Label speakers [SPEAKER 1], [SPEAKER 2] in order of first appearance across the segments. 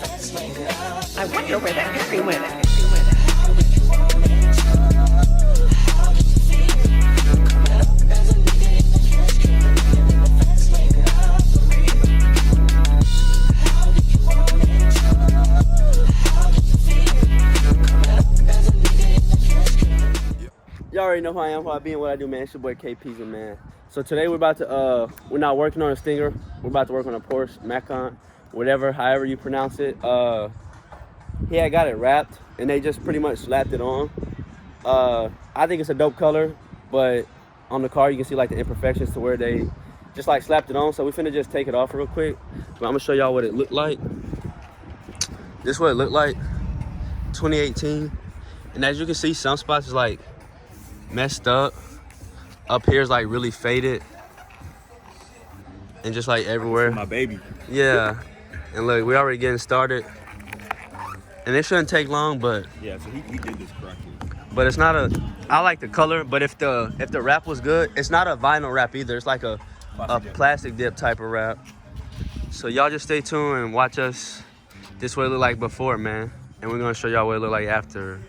[SPEAKER 1] I wonder where that Harry went.
[SPEAKER 2] Y'all already know who I am, who I be, and what I do, man. It's your boy KP's, man. So today we're about to, we're not working on a Stinger. We're about to work on a Porsche Macan, whatever, however you pronounce it. He had got it wrapped, and they just pretty much slapped it on. I think it's a dope color, but on the car you can see like the imperfections to where they just like slapped it on. So we finna just take it off real quick. But I'm gonna show y'all what it looked like. This is what it looked like, 2018. And as you can see, some spots is like messed up. Up here is like really faded, and just like everywhere.
[SPEAKER 3] My baby.
[SPEAKER 2] Yeah. And look, we already getting started, and it shouldn't take long, but
[SPEAKER 3] Yeah, so he did this correctly.
[SPEAKER 2] but it's not a. I like the color, but if the wrap was good, it's not a vinyl wrap either. It's like a plastic dip type of wrap. So y'all just stay tuned and watch us. This is what it looked like before, man, and we're gonna show y'all what it looked like after.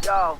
[SPEAKER 2] Yo.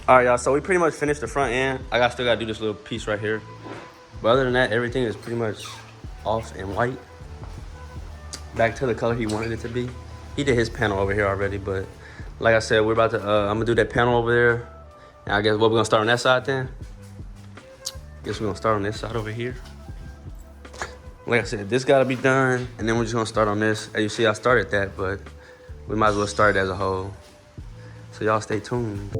[SPEAKER 2] All right, y'all, so we pretty much finished the front end. Still gotta do this little piece right here. But other than that, everything is pretty much off and white. Back to the color he wanted it to be. He did his panel over here already, but like I said, we're about to, I'm gonna do that panel over there. And I guess what we're gonna start on that side then? Guess we're gonna start on this side over here. Like I said, this gotta be done, and then we're just gonna start on this. As you see, I started that, but we might as well start it as a whole. So y'all stay tuned.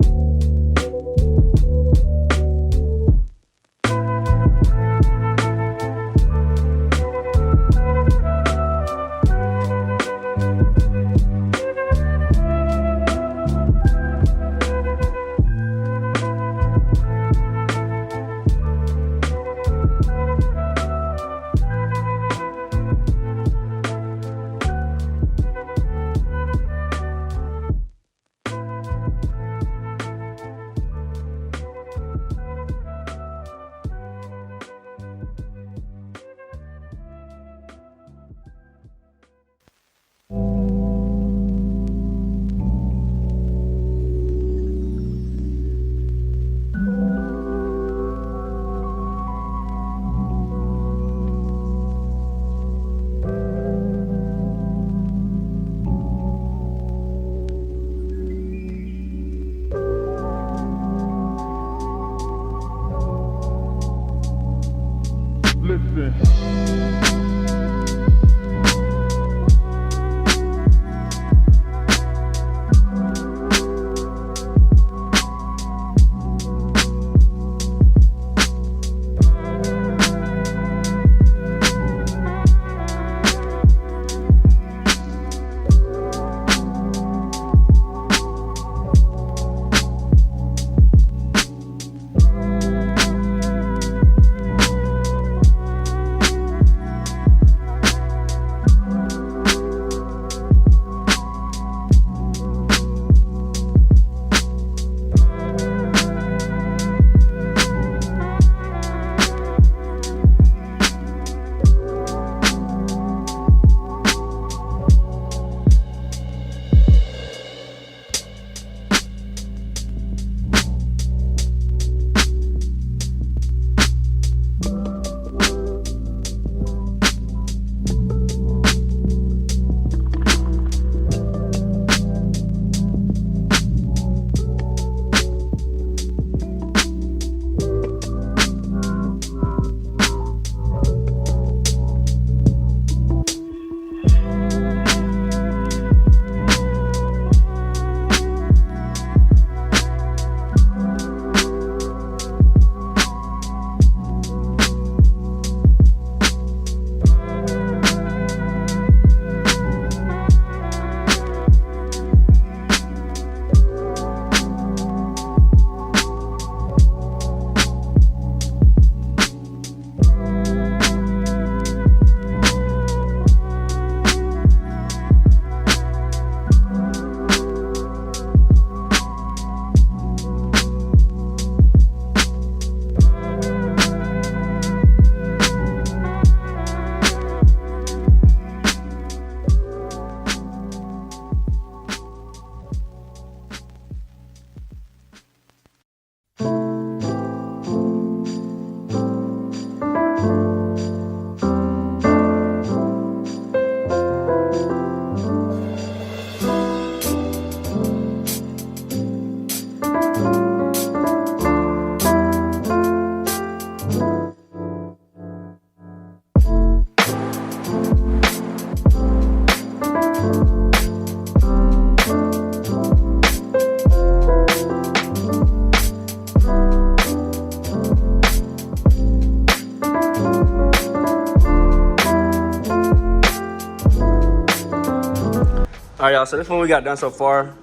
[SPEAKER 2] y'all, so this is what we got done so far.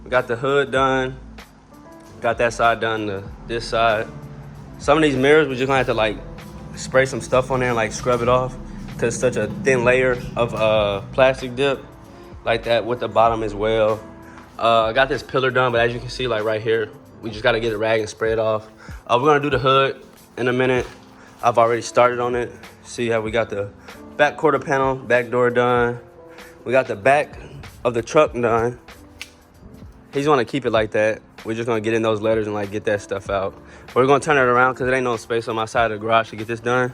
[SPEAKER 2] We got the hood done. Got that side done, this side. Some of these mirrors, we're just gonna have to like spray some stuff on there and like scrub it off, because it's such a thin layer of plastic dip like that with the bottom as well. I got this pillar done, but as you can see, like right here, we just gotta get a rag and spray it off. We're gonna do the hood in a minute. I've already started on it. See how we got the back quarter panel, back door done. We got the back of the truck done. He's gonna keep it like that. We're just gonna get in those letters and like get that stuff out. We're gonna turn it around because there ain't no space on my side of the garage to get this done.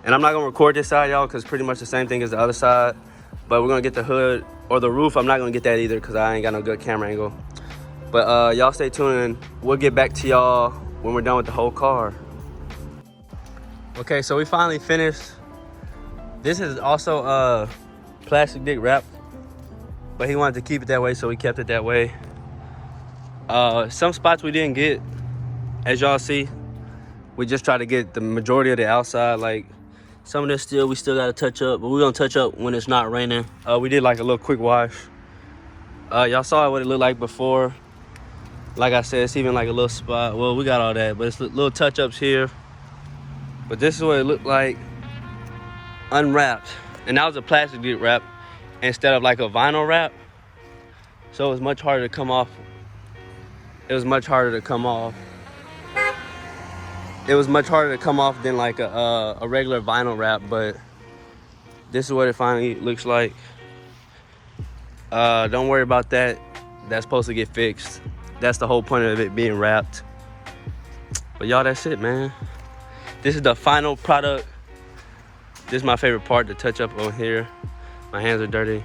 [SPEAKER 2] And I'm not gonna record this side, y'all, because pretty much the same thing as the other side. But we're gonna get the hood or the roof. I'm not gonna get that either because I ain't got no good camera angle. But y'all stay tuned and we'll get back to y'all when we're done with the whole car. Okay, so we finally finished. This is also plastic dick wrapped, but he wanted to keep it that way, so we kept it that way. Some spots we didn't get, as y'all see. We just try to get the majority of the outside. Like some of this we still gotta touch up, but we're gonna touch up when it's not raining. We did like a little quick wash. Y'all saw what it looked like before. Like I said, it's even like a little spot. Well, we got all that, but it's little touch ups here. But this is what it looked like unwrapped. And that was a plastic dick wrap instead of like a vinyl wrap. So it was much harder to come off. It was much harder to come off. It was much harder to come off than like a regular vinyl wrap, but this is what it finally looks like. Don't worry about that. That's supposed to get fixed. That's the whole point of it being wrapped. But y'all, that's it, man. This is the final product. This is my favorite part, to touch up on here. My hands are dirty.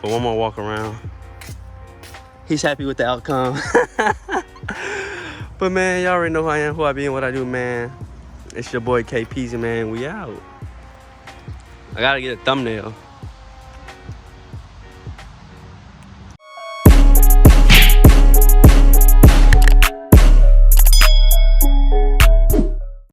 [SPEAKER 2] But one more walk around. He's happy with the outcome. But man, y'all already know who I am, who I be, and what I do, man. It's your boy KPZ, man. We out. I gotta get a thumbnail.